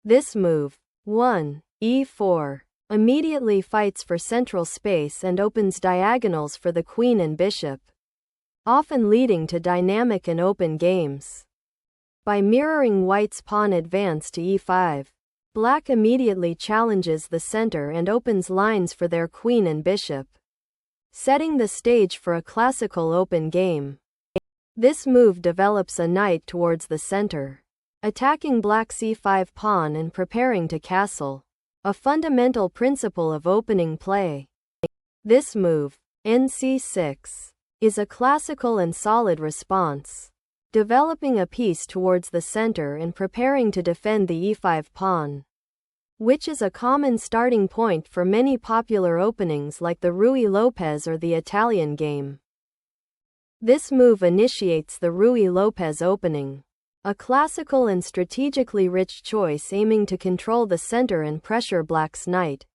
This move, 1, e4, immediately fights for central space and opens diagonals for the queen and bishop, often leading to dynamic and open games. By mirroring white's pawn advance to e5, black immediately challenges the center and opens lines for their queen and bishop, setting the stage for a classical open game. This move develops a knight towards the center, attacking black's e5 pawn and preparing to castle, a fundamental principle of opening play. This move, nc6, is a classical and solid response, developing a piece towards the center and preparing to defend the e5 pawn, which is a common starting point for many popular openings like the Ruy-Lopez or the Italian game. This move initiates the Ruy-Lopez opening, a classical and strategically rich choice aiming to control the center and pressure black's knight,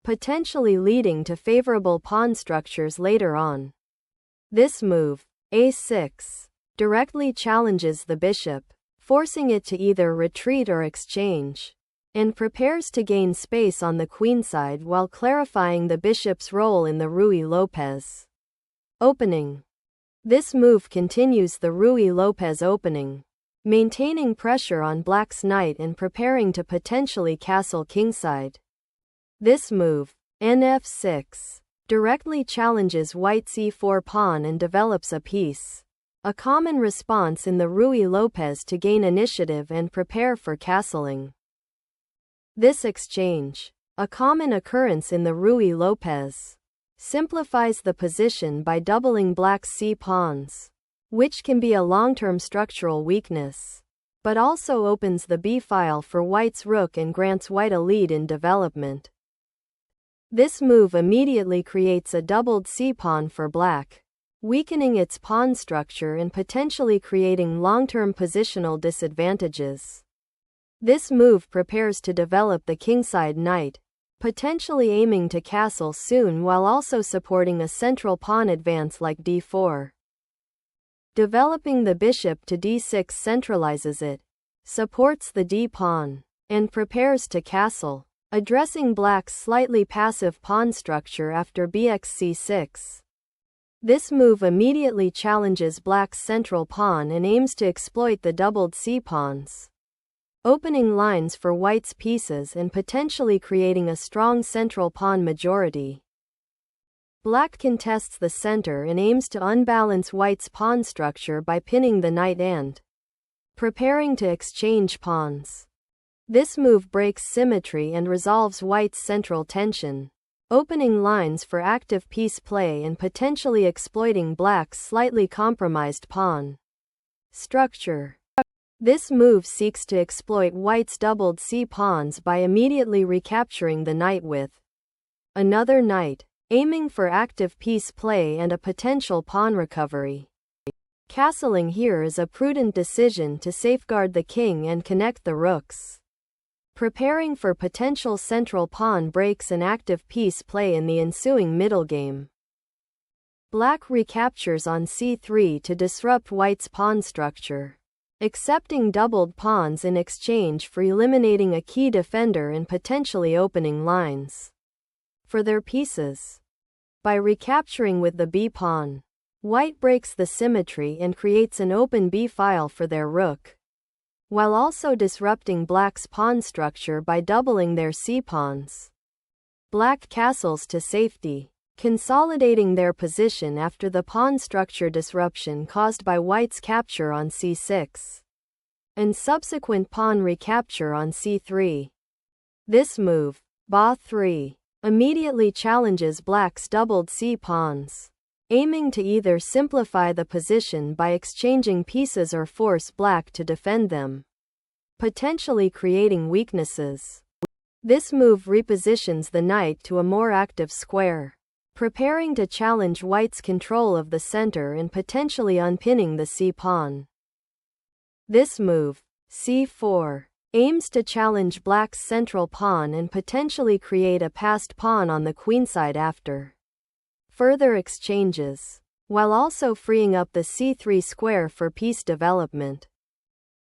potentially leading to favorable pawn structures later on. This move, a6, directly challenges the bishop, forcing it to either retreat or exchange, and prepares to gain space on the queenside while clarifying the bishop's role in the Ruy-Lopez opening. This move continues the Ruy-Lopez opening, maintaining pressure on black's knight and preparing to potentially castle kingside. This move, nf6, directly challenges white's e4 pawn and develops a piece, a common response in the Ruy-Lopez to gain initiative and prepare for castling. This exchange, a common occurrence in the Ruy-Lopez, simplifies the position by doubling black's c-pawns, which can be a long-term structural weakness, but also opens the b-file for white's rook and grants white a lead in development. This move immediately creates a doubled c-pawn for black, weakening its pawn structure and potentially creating long-term positional disadvantages. This move prepares to develop the kingside knight, potentially aiming to castle soon while also supporting a central pawn advance like d4. Developing the bishop to d6 centralizes it, supports the d-pawn, and prepares to castle, addressing black's slightly passive pawn structure after bxc6. This move immediately challenges black's central pawn and aims to exploit the doubled c-pawns, opening lines for white's pieces and potentially creating a strong central pawn majority. Black contests the center and aims to unbalance white's pawn structure by pinning the knight and preparing to exchange pawns. This move breaks symmetry and resolves white's central tension, opening lines for active piece play and potentially exploiting black's slightly compromised pawn structure. This move seeks to exploit white's doubled c-pawns by immediately recapturing the knight with another knight, aiming for active piece play and a potential pawn recovery. Castling here is a prudent decision to safeguard the king and connect the rooks, preparing for potential central pawn breaks and active piece play in the ensuing middle game. Black recaptures on c3 to disrupt white's pawn structure, accepting doubled pawns in exchange for eliminating a key defender and potentially opening lines for their pieces. By recapturing with the b-pawn, white breaks the symmetry and creates an open b-file for their rook, while also disrupting black's pawn structure by doubling their c-pawns. Black castles to safety, consolidating their position after the pawn structure disruption caused by white's capture on c6 and subsequent pawn recapture on c3. This move, ba3, immediately challenges black's doubled c-pawns, aiming to either simplify the position by exchanging pieces or force black to defend them, potentially creating weaknesses. This move repositions the knight to a more active square, preparing to challenge white's control of the center and potentially unpinning the c-pawn. This move, c4, aims to challenge black's central pawn and potentially create a passed pawn on the queenside after further exchanges, while also freeing up the c3 square for piece development.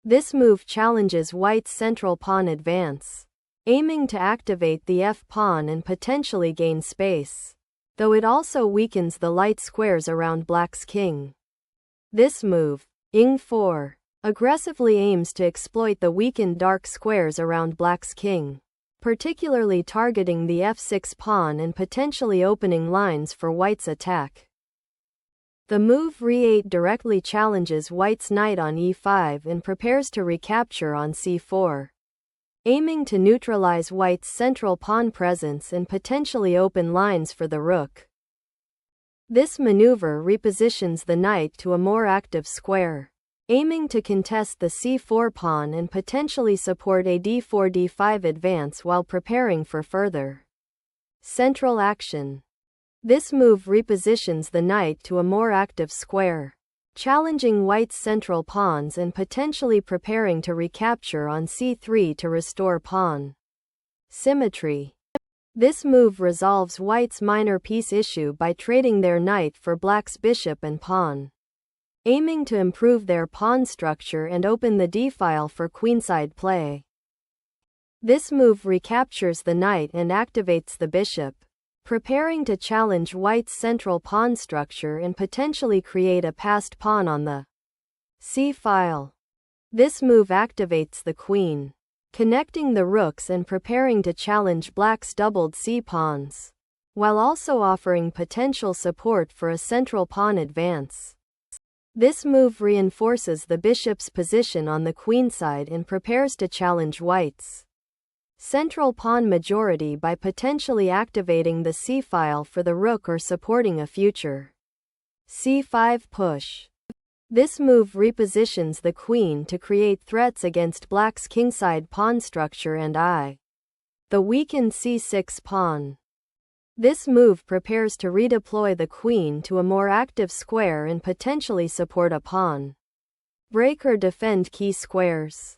This move challenges white's central pawn advance, aiming to activate the f-pawn and potentially gain space, though it also weakens the light squares around black's king. This move, ing4, aggressively aims to exploit the weakened dark squares around black's king, particularly targeting the f6 pawn and potentially opening lines for white's attack. The move re8 directly challenges white's knight on e5 and prepares to recapture on c4, aiming to neutralize white's central pawn presence and potentially open lines for the rook. This maneuver repositions the knight to a more active square, aiming to contest the c4 pawn and potentially support a d4-d5 advance while preparing for further central action. This move repositions the knight to a more active square, challenging white's central pawns and potentially preparing to recapture on c3 to restore pawn symmetry. This move resolves white's minor piece issue by trading their knight for black's bishop and pawn, aiming to improve their pawn structure and open the d-file for queenside play. This move recaptures the knight and activates the bishop, preparing to challenge white's central pawn structure and potentially create a passed pawn on the c-file. This move activates the queen, connecting the rooks and preparing to challenge black's doubled c-pawns, while also offering potential support for a central pawn advance. This move reinforces the bishop's position on the queenside and prepares to challenge white's central pawn majority by potentially activating the c-file for the rook or supporting a future c5 push. This move repositions the queen to create threats against black's kingside pawn structure and the weakened c6 pawn. This move prepares to redeploy the queen to a more active square and potentially support a pawn break or defend key squares.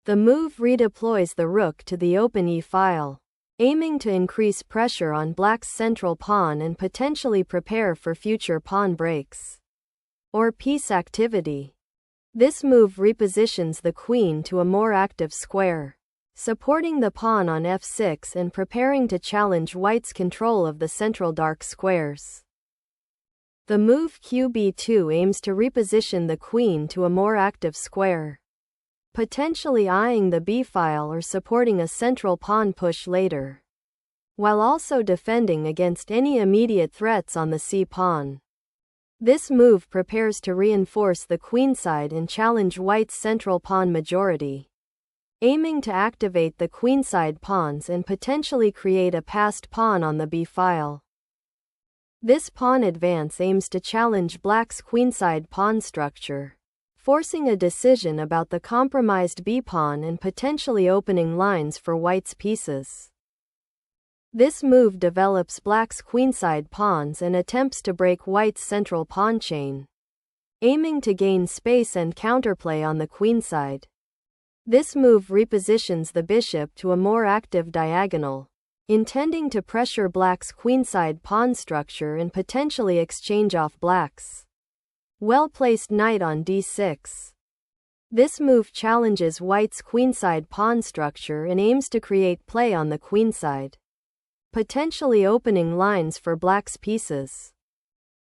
The move redeploys the rook to the open e-file, aiming to increase pressure on black's central pawn and potentially prepare for future pawn breaks or piece activity. This move repositions the queen to a more active square, supporting the pawn on f6 and preparing to challenge white's control of the central dark squares. The move qb2 aims to reposition the queen to a more active square, potentially eyeing the b-file or supporting a central pawn push later, while also defending against any immediate threats on the c-pawn. This move prepares to reinforce the queenside and challenge white's central pawn majority, aiming to activate the queenside pawns and potentially create a passed pawn on the b-file. This pawn advance aims to challenge black's queenside pawn structure, forcing a decision about the compromised b-pawn and potentially opening lines for white's pieces. This move develops black's queenside pawns and attempts to break white's central pawn chain, aiming to gain space and counterplay on the queenside. This move repositions the bishop to a more active diagonal, intending to pressure black's queenside pawn structure and potentially exchange off black's well-placed knight on d6. This move challenges white's queenside pawn structure and aims to create play on the queenside, potentially opening lines for black's pieces.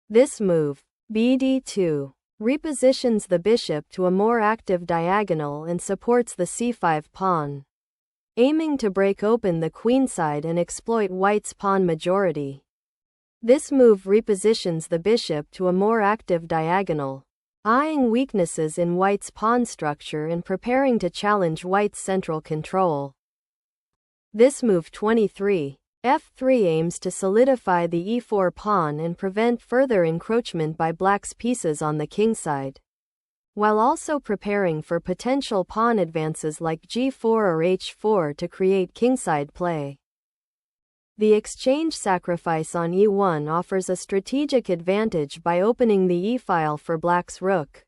This move, bd2, repositions the bishop to a more active diagonal and supports the c5 pawn, aiming to break open the queenside and exploit white's pawn majority. This move repositions the bishop to a more active diagonal, eyeing weaknesses in white's pawn structure and preparing to challenge white's central control. This move 23, f3 aims to solidify the e4 pawn and prevent further encroachment by black's pieces on the kingside, while also preparing for potential pawn advances like g4 or h4 to create kingside play. The exchange sacrifice on e1 offers a strategic advantage by opening the e-file for black's rook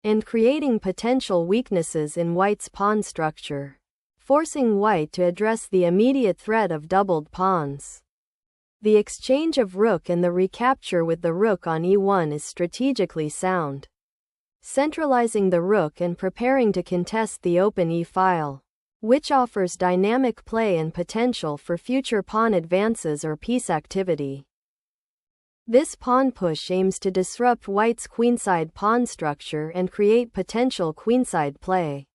and creating potential weaknesses in white's pawn structure, forcing white to address the immediate threat of doubled pawns. The exchange of rook and the recapture with the rook on e1 is strategically sound. centralizing the rook and preparing to contest the open e-file, which offers dynamic play and potential for future pawn advances or piece activity. This pawn push aims to disrupt white's queenside pawn structure and create potential queenside play,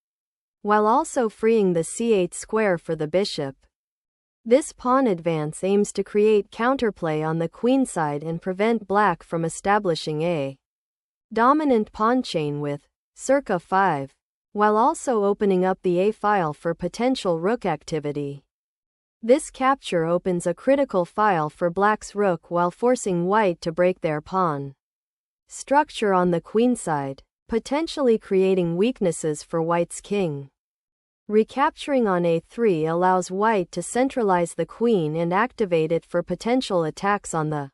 while also freeing the c8 square for the bishop. This pawn advance aims to create counterplay on the queenside and prevent black from establishing a dominant pawn chain with circa 5, while also opening up the a-file for potential rook activity. This capture opens a critical file for black's rook while forcing white to break their pawn structure on the queenside, potentially creating weaknesses for white's king. Recapturing on a3 allows white to centralize the queen and activate it for potential attacks on the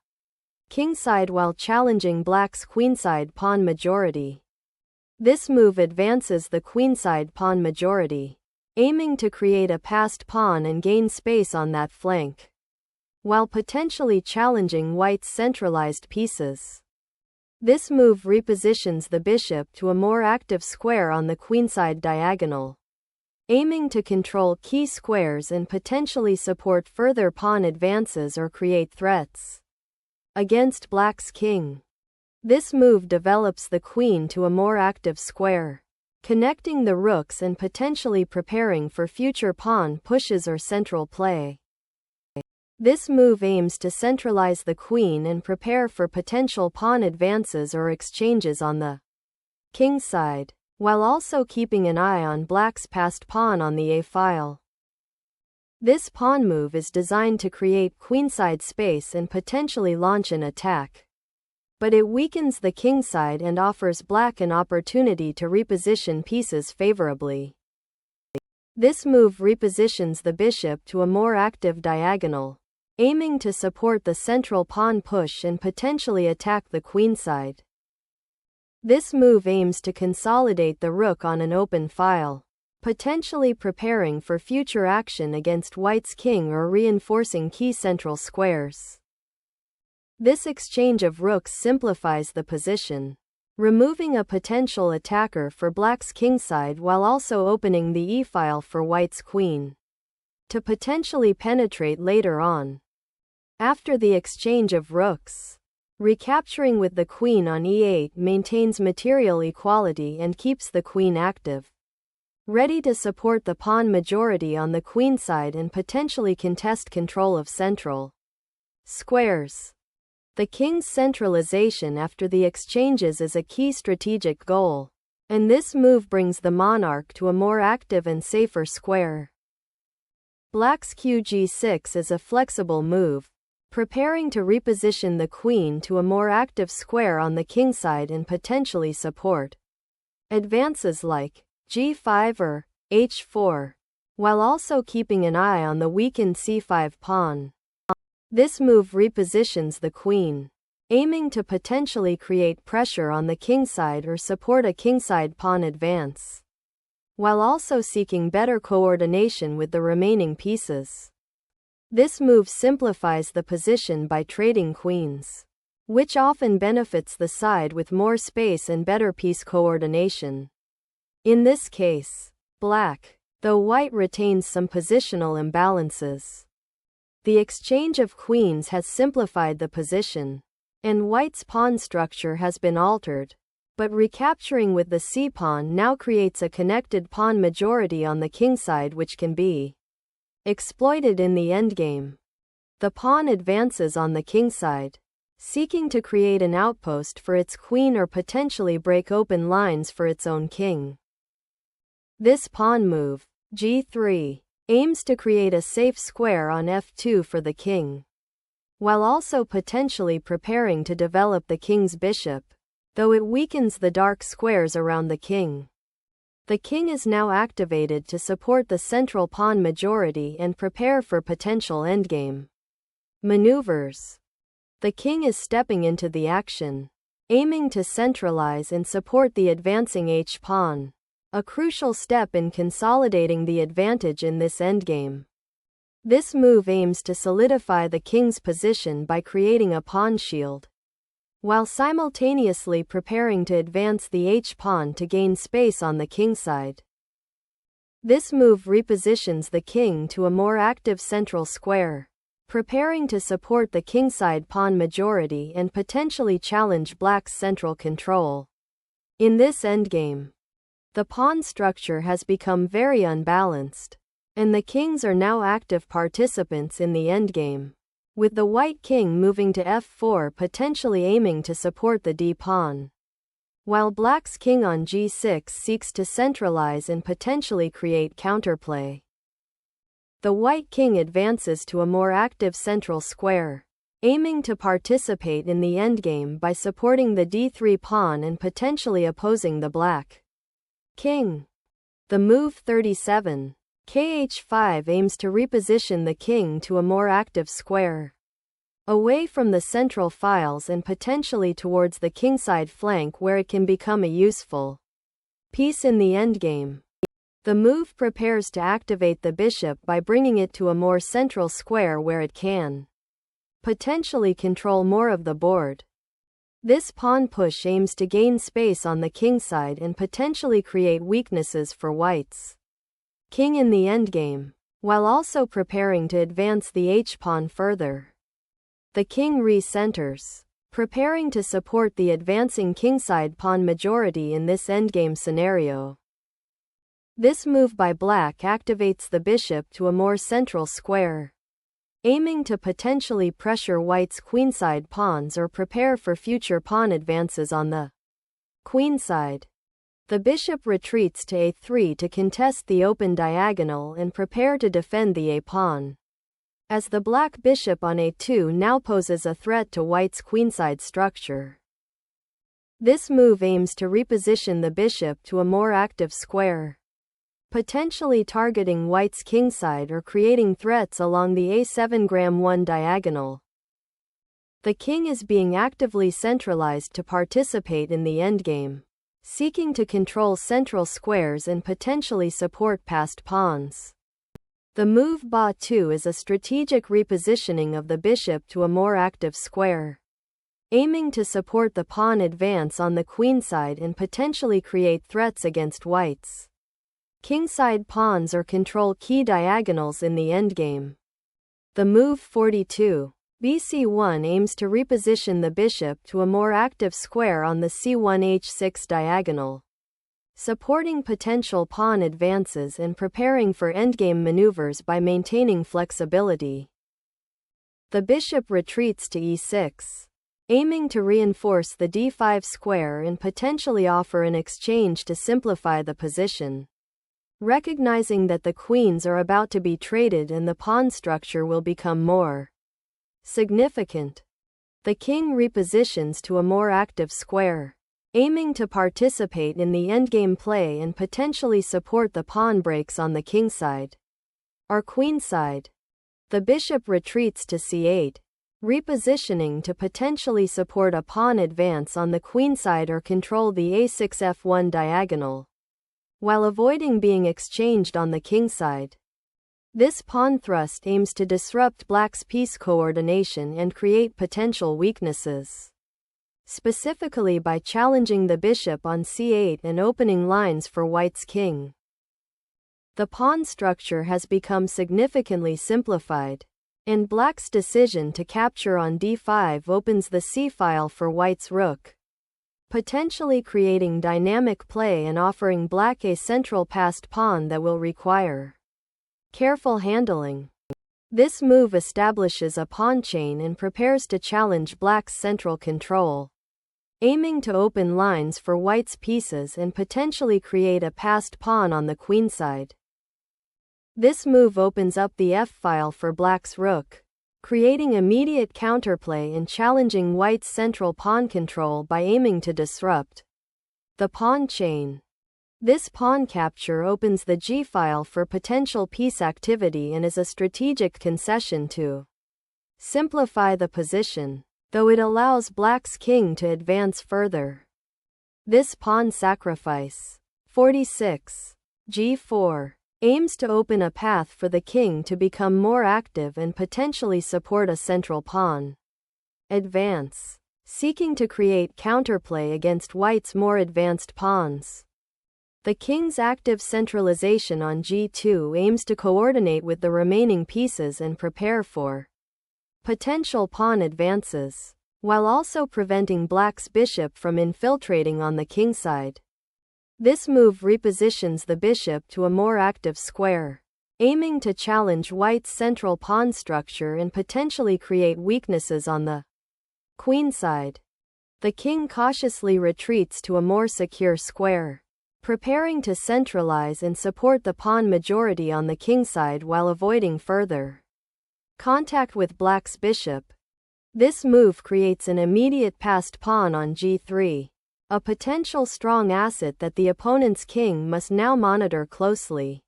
kingside while challenging black's queenside pawn majority. This move advances the queenside pawn majority, aiming to create a passed pawn and gain space on that flank, while potentially challenging white's centralized pieces. This move repositions the bishop to a more active square on the queenside diagonal, aiming to control key squares and potentially support further pawn advances or create threats against black's king. This move develops the queen to a more active square, connecting the rooks and potentially preparing for future pawn pushes or central play. This move aims to centralize the queen and prepare for potential pawn advances or exchanges on the kingside, while also keeping an eye on black's passed pawn on the a-file. This pawn move is designed to create queenside space and potentially launch an attack, but it weakens the kingside and offers black an opportunity to reposition pieces favorably. This move repositions the bishop to a more active diagonal, aiming to support the central pawn push and potentially attack the queenside. This move aims to consolidate the rook on an open file, potentially preparing for future action against white's king or reinforcing key central squares. This exchange of rooks simplifies the position, removing a potential attacker for black's kingside while also opening the e-file for white's queen to potentially penetrate later on. After the exchange of rooks, recapturing with the queen on e8 maintains material equality and keeps the queen active, ready to support the pawn majority on the queenside and potentially contest control of central squares. The king's centralization after the exchanges is a key strategic goal, and this move brings the monarch to a more active and safer square. Black's qg6 is a flexible move, preparing to reposition the queen to a more active square on the kingside and potentially support advances like g5 or h4, while also keeping an eye on the weakened c5 pawn. This move repositions the queen, aiming to potentially create pressure on the kingside or support a kingside pawn advance, while also seeking better coordination with the remaining pieces. This move simplifies the position by trading queens, which often benefits the side with more space and better piece coordination. In this case, black, though white retains some positional imbalances. The exchange of queens has simplified the position, and white's pawn structure has been altered, but recapturing with the c-pawn now creates a connected pawn majority on the kingside which can be exploited in the endgame. The pawn advances on the kingside, seeking to create an outpost for its queen or potentially break open lines for its own king. This pawn move, g3, aims to create a safe square on f2 for the king, while also potentially preparing to develop the king's bishop, though it weakens the dark squares around the king. The king is now activated to support the central pawn majority and prepare for potential endgame maneuvers. The king is stepping into the action, aiming to centralize and support the advancing h-pawn, a crucial step in consolidating the advantage in this endgame. This move aims to solidify the king's position by creating a pawn shield, while simultaneously preparing to advance the h-pawn to gain space on the kingside. This move repositions the king to a more active central square, preparing to support the kingside pawn majority and potentially challenge black's central control. In this endgame, the pawn structure has become very unbalanced, and the kings are now active participants in the endgame, with the white king moving to f4 potentially aiming to support the d-pawn, while black's king on g6 seeks to centralize and potentially create counterplay. The white king advances to a more active central square, aiming to participate in the endgame by supporting the d3 pawn and potentially opposing the black king. The move 37, kh5 aims to reposition the king to a more active square, away from the central files and potentially towards the kingside flank where it can become a useful piece in the endgame. The move prepares to activate the bishop by bringing it to a more central square where it can potentially control more of the board. This pawn push aims to gain space on the kingside and potentially create weaknesses for white's king in the endgame, while also preparing to advance the h-pawn further. The king re-centers, preparing to support the advancing kingside pawn majority in this endgame scenario. This move by black activates the bishop to a more central square, aiming to potentially pressure white's queenside pawns or prepare for future pawn advances on the queenside. The bishop retreats to a3 to contest the open diagonal and prepare to defend the a-pawn, as the black bishop on a2 now poses a threat to white's queenside structure. This move aims to reposition the bishop to a more active square, potentially targeting white's kingside or creating threats along the a7-1 diagonal. The king is being actively centralized to participate in the endgame, seeking to control central squares and potentially support passed pawns. The move ba2 is a strategic repositioning of the bishop to a more active square, aiming to support the pawn advance on the queenside and potentially create threats against white's kingside pawns or control key diagonals in the endgame. The move 42, bc1 aims to reposition the bishop to a more active square on the c1h6 diagonal, supporting potential pawn advances and preparing for endgame maneuvers by maintaining flexibility. The bishop retreats to e6, aiming to reinforce the d5 square and potentially offer an exchange to simplify the position, recognizing that the queens are about to be traded and the pawn structure will become more significant. The king repositions to a more active square, aiming to participate in the endgame play and potentially support the pawn breaks on the kingside or queenside. The bishop retreats to c8, repositioning to potentially support a pawn advance on the queenside or control the a6f1 diagonal, while avoiding being exchanged on the kingside. This pawn thrust aims to disrupt black's piece coordination and create potential weaknesses, specifically by challenging the bishop on c8 and opening lines for white's king. The pawn structure has become significantly simplified, and black's decision to capture on d5 opens the c-file for white's rook, potentially creating dynamic play and offering black a central passed pawn that will require careful handling. This move establishes a pawn chain and prepares to challenge black's central control, aiming to open lines for white's pieces and potentially create a passed pawn on the queenside. This move opens up the f-file for black's rook, creating immediate counterplay and challenging white's central pawn control by aiming to disrupt the pawn chain. This pawn capture opens the g-file for potential piece activity and is a strategic concession to simplify the position, though it allows black's king to advance further. This pawn sacrifice, 46, g4, aims to open a path for the king to become more active and potentially support a central pawn advance. seeking to create counterplay against white's more advanced pawns. The king's active centralization on g2 aims to coordinate with the remaining pieces and prepare for potential pawn advances, while also preventing black's bishop from infiltrating on the kingside. This move repositions the bishop to a more active square, aiming to challenge white's central pawn structure and potentially create weaknesses on the queenside. The king cautiously retreats to a more secure square, preparing to centralize and support the pawn majority on the kingside while avoiding further contact with black's bishop. This move creates an immediate passed pawn on g3, a potential strong asset that the opponent's king must now monitor closely,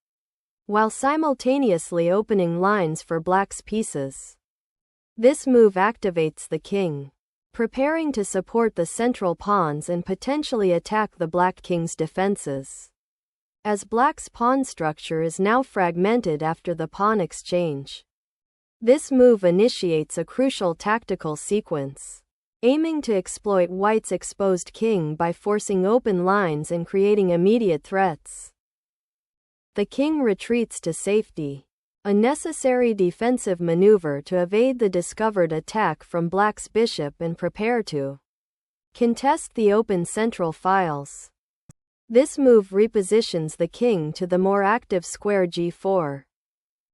while simultaneously opening lines for black's pieces. This move activates the king, preparing to support the central pawns and potentially attack the black king's defenses, as black's pawn structure is now fragmented after the pawn exchange. This move initiates a crucial tactical sequence, aiming to exploit white's exposed king by forcing open lines and creating immediate threats. The king retreats to safety, a necessary defensive maneuver to evade the discovered attack from black's bishop and prepare to contest the open central files. This move repositions the king to the more active square g4,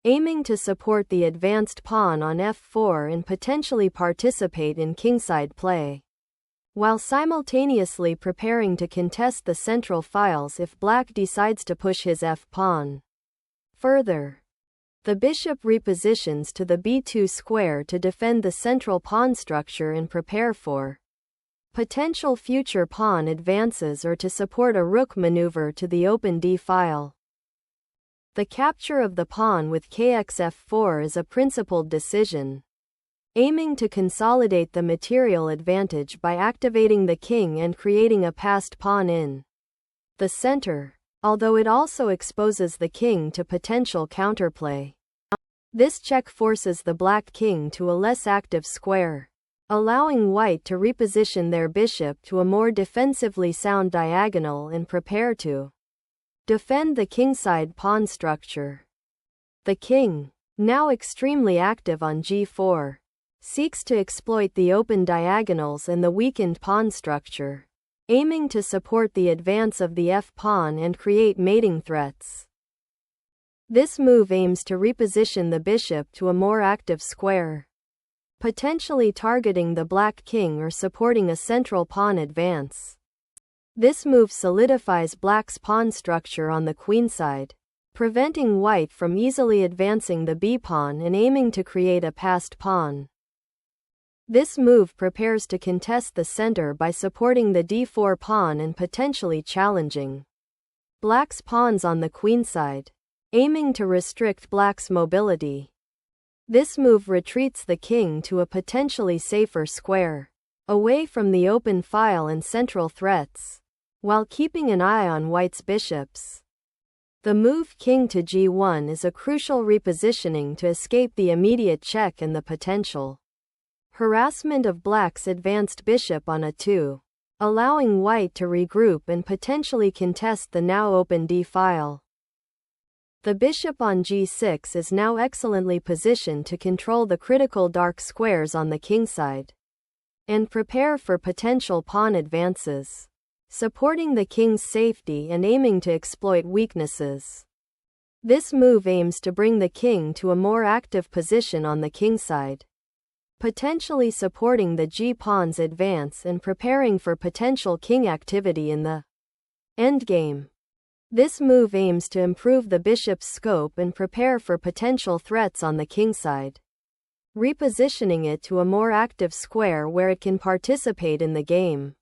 aiming to support the advanced pawn on f4 and potentially participate in kingside play, while simultaneously preparing to contest the central files if black decides to push his f-pawn further. The bishop repositions to the b2 square to defend the central pawn structure and prepare for potential future pawn advances or to support a rook maneuver to the open d file. The capture of the pawn with kxf4 is a principled decision, aiming to consolidate the material advantage by activating the king and creating a passed pawn in the center, although it also exposes the king to potential counterplay. This check forces the black king to a less active square, allowing white to reposition their bishop to a more defensively sound diagonal and prepare to defend the kingside pawn structure. The king, now extremely active on g4, seeks to exploit the open diagonals and the weakened pawn structure, aiming to support the advance of the f-pawn and create mating threats. This move aims to reposition the bishop to a more active square, potentially targeting the black king or supporting a central pawn advance. This move solidifies black's pawn structure on the queenside, preventing white from easily advancing the b-pawn and aiming to create a passed pawn. This move prepares to contest the center by supporting the d4 pawn and potentially challenging black's pawns on the queenside, aiming to restrict black's mobility. This move retreats the king to a potentially safer square, away from the open file and central threats, while keeping an eye on white's bishops. The move king to g1 is a crucial repositioning to escape the immediate check and the potential harassment of black's advanced bishop on a2, allowing white to regroup and potentially contest the now open d file. The bishop on g6 is now excellently positioned to control the critical dark squares on the kingside and prepare for potential pawn advances, supporting the king's safety and aiming to exploit weaknesses. This move aims to bring the king to a more active position on the kingside, potentially supporting the g-pawn's advance and preparing for potential king activity in the endgame. This move aims to improve the bishop's scope and prepare for potential threats on the kingside, repositioning it to a more active square where it can participate in the game.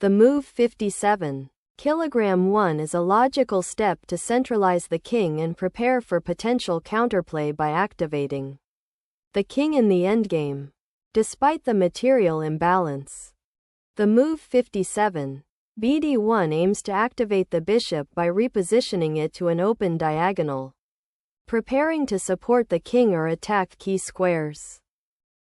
The move 57 kg1 is a logical step to centralize the king and prepare for potential counterplay by activating the king in the endgame, despite the material imbalance. The move 57 bd1 aims to activate the bishop by repositioning it to an open diagonal, preparing to support the king or attack key squares.